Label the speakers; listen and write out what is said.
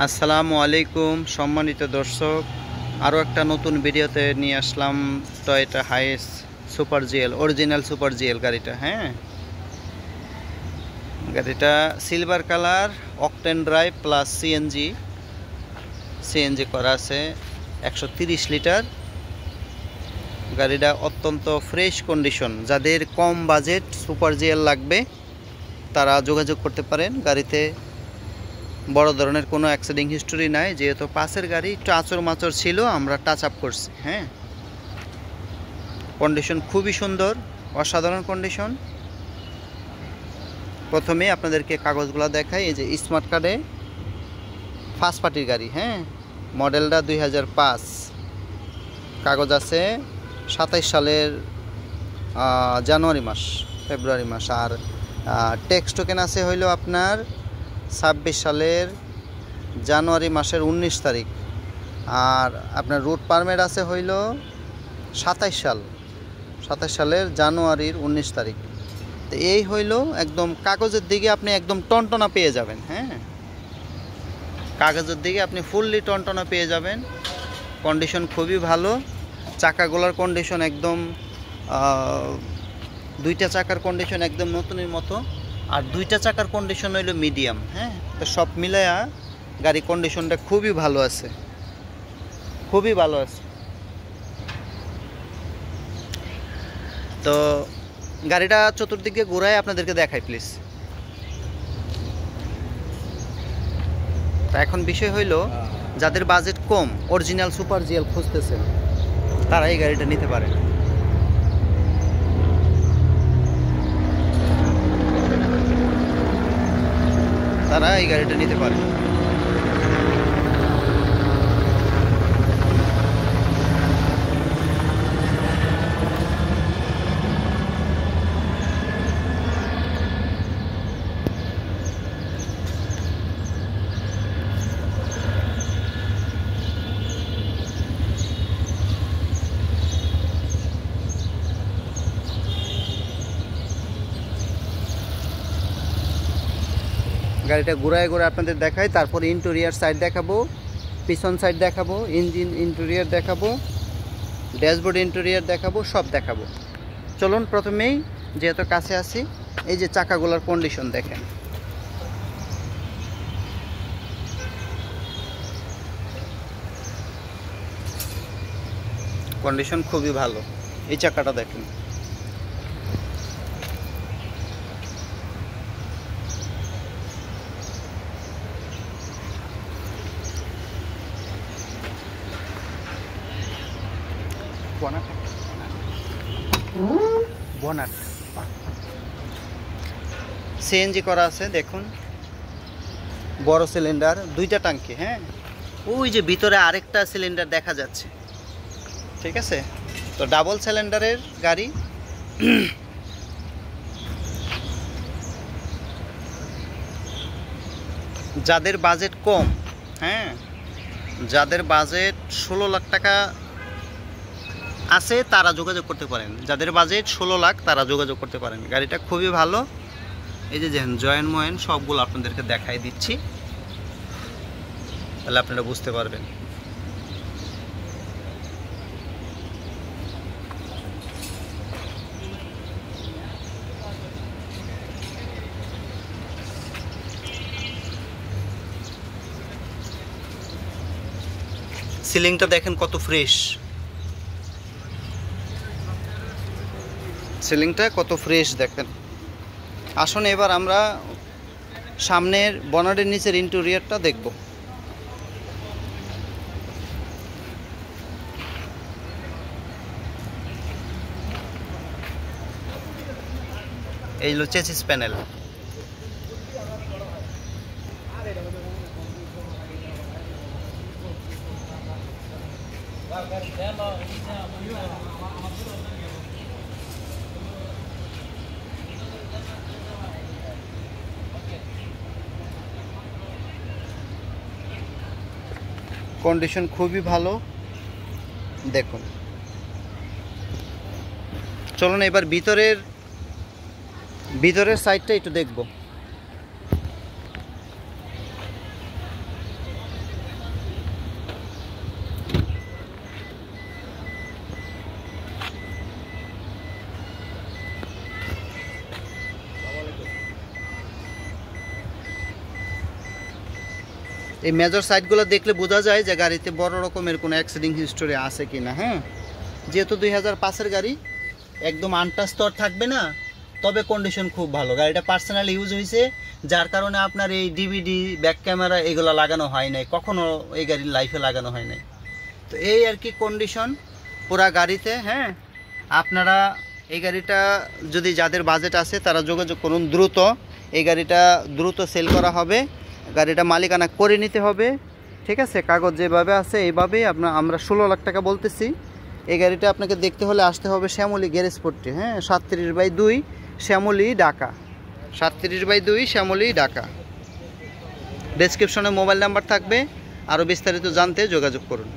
Speaker 1: আসসালামু আলাইকুম সম্মানিত দর্শক, আরও একটা নতুন ভিডিওতে নিয়ে আসলাম Toyota Hiace super GL, original super GL গাড়িটা। গাড়িটা silver colour, octane drive plus CNG করা আছে, 130 লিটার। গাড়িটা অত্যন্ত ফ্রেশ কন্ডিশন। যাদের কম বাজেট সুপার জিএল লাগবে তারা যোগাযোগ করতে পারেন। গাড়িতে বড় ধরনের কোনো অ্যাক্সিডেন্ট হিস্টোরি নাই, যেহেতু পাশের গাড়ি একটু আচর মাচর ছিল, আমরা টাচ আপ করছি। কন্ডিশন খুবই সুন্দর, অসাধারণ কন্ডিশন। প্রথমে আপনাদেরকে কাগজগুলো দেখাই। এই যে স্মার্ট কার্ডে ফার্স্ট পার্টির গাড়ি, মডেলটা 2005, কাগজ আছে 27 সালের ফেব্রুয়ারি মাস। আর ট্যাক্স টোকেন আছে হইল আপনার 26 সালের জানুয়ারি মাসের 19 তারিখ। আর আপনার রুট পারমিট আছে হইল 27 সালের জানুয়ারির 19 তারিখ। তো এই হইল একদম কাগজের দিকে আপনি একদম টনটনা পেয়ে যাবেন। কাগজের দিকে আপনি ফুললি টনটনা পেয়ে যাবেন। কন্ডিশন খুবই ভালো। চাকাগুলোর কন্ডিশন একদম, দুইটা চাকার কন্ডিশন একদম নতুনের মতো। আর দুইটা চাকার কন্ডিশন হইল মিডিয়াম। তো সব মিলায়া গাড়ি কন্ডিশনটা খুবই ভালো আছে, খুবই ভালো আছে। তো গাড়িটা চতুর্দিকে ঘুরায় আপনাদেরকে দেখাই প্লিজ। তা এখন বিষয় হইল, যাদের বাজেট কম অরিজিনাল সুপার জিএল খুঁজতেছেন তারা এই গাড়িটা নিতে পারে। গাড়িটা ঘুরায় ঘুরে আপনাদের দেখাই, তারপর ইন্টেরিয়র সাইড দেখাবো, পিছন সাইড দেখাবো, ইঞ্জিন ইন্টেরিয়র দেখাবো, ড্যাশবোর্ড ইন্টেরিয়র দেখাবো, সব দেখাবো। চলুন প্রথমেই যেহেতু কাছে আছি, এই যে চাকাগুলোর কন্ডিশন দেখেন। কন্ডিশন খুবই ভালো। এই চাকাটা দেখেন, বনাট সিএনজি করা আছে। দেখুন বড় সিলিন্ডার, দুইটা টাঙ্কি। ওই যে ভিতরে আরেকটা সিলিন্ডার দেখা যাচ্ছে, ঠিক আছে। তো ডাবল সিলিন্ডারের গাড়ি। যাদের বাজেট কম, যাদের বাজেট 16 লাখ টাকা আছে তারা যোগাযোগ করতে পারেন। যাদের বাজেট 16 লাখ তারা যোগাযোগ করতে পারেন। গাড়িটা খুবই ভালো। এই যে জয়েন ময়েন সবগুলো আপনাদেরকে দেখাই দিচ্ছি, তাহলে আপনারা বুঝতে পারবেন। সিলিংটা দেখেন কত ফ্রেশ, সিলিংটা কত ফ্রেশ দেখেন। আসুন এবার আমরা সামনের বনেটের নিচের ইন্টেরিয়রটা দেখব। এই হলো চেসিস প্যানেল। কন্ডিশন খুবই ভালো দেখুন। চলুন এবার ভিতরের সাইডটা একটু দেখব। এই মেজর সাইডগুলো দেখলে বোঝা যায় যে গাড়িতে বড় রকমের কোনো অ্যাক্সিডেন্ট হিস্টোরি আছে কি না। হ্যাঁ, যেহেতু 2005-এর গাড়ি একদম আনটাচড থাকবে না, তবে কন্ডিশন খুব ভালো। গাড়িটা পার্সোনাল ইউজ হয়েছে, যার কারণে আপনার এই ডিভিডি ব্যাক ক্যামেরা এগুলো লাগানো হয় নাই, কখনো এই গাড়ির লাইফে লাগানো হয় নাই। তো এই আর কি কন্ডিশন পুরা গাড়িতে। হ্যাঁ, আপনারা এই গাড়িটা যদি যাদের বাজেট আছে তারা যোগাযোগ করুন দ্রুত। এই গাড়িটা দ্রুত সেল করা হবে, গাড়িটা মালিকানা করে নিতে হবে। ঠিক আছে, কাগজ যেভাবে আছে এইভাবেই আমরা 16 লাখ টাকা বলতেছি। এই গাড়িটা আপনাকে দেখতে হলে আসতে হবে শ্যামলী গ্যারেজপট্টি। হ্যাঁ, 37/2 শ্যামলী ঢাকা, 37/2 শ্যামলী ঢাকা। ডেসক্রিপশনে মোবাইল নাম্বার থাকবে, আরও বিস্তারিত জানতে যোগাযোগ করুন।